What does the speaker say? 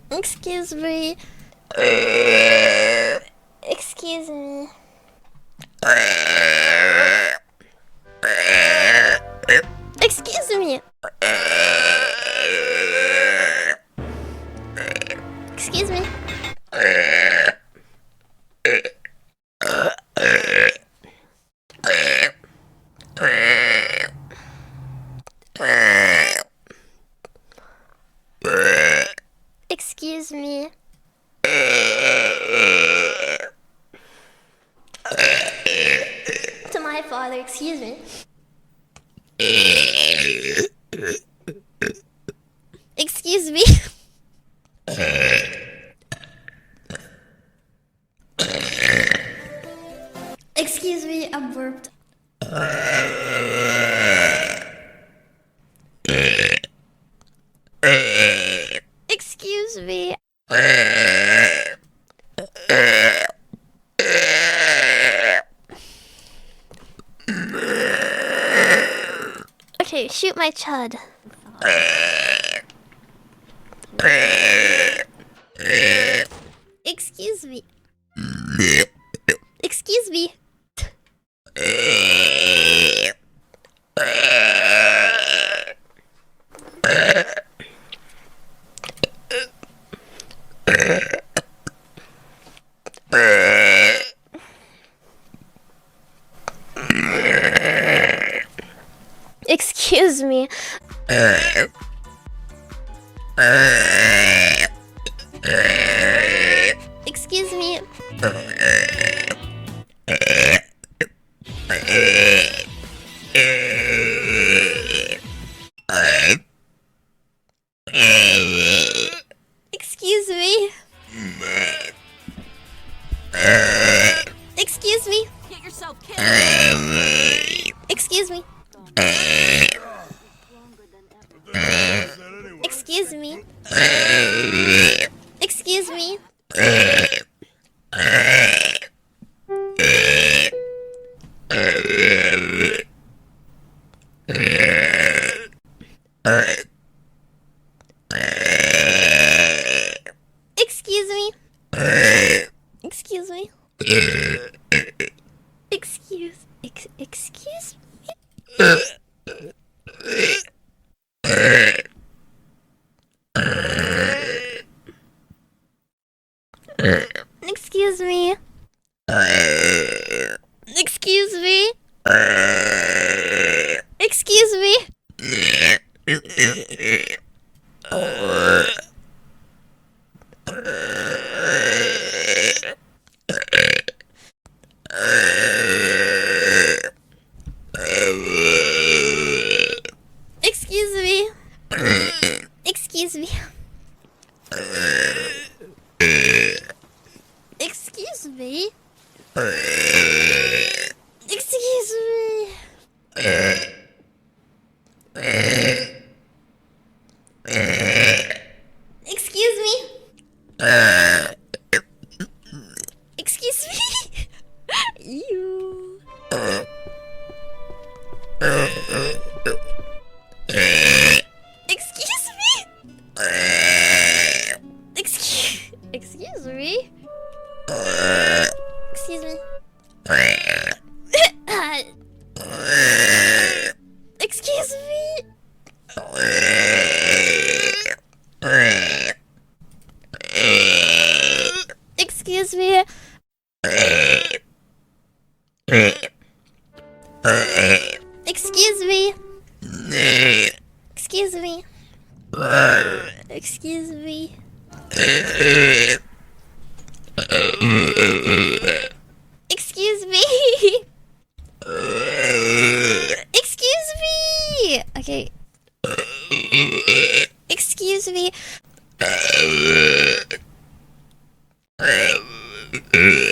Excuse me. Excuse me. Excuse me. Excuse me. Excuse me. To my father, excuse me. Excuse me. Excuse me, I burped. Excuse me. Okay, shoot my chud. Excuse me. Excuse me. Excuse me. Excuse me. Excuse me. Excuse me. Get yourself killed. Excuse me. Excuse me. Excuse me. Excuse me. Excuse me. Excuse Excuse me. Excuse me. Excuse me. Excuse me. Excuse me. Excuse me. Excuse me. Excuse me. Excuse me. You. Excuse me. Excuse me. Excuse me. Excuse me. Excuse me. Excuse me. Excuse me. Excuse me. Excuse me. Excuse me. Okay. Excuse me. Uh,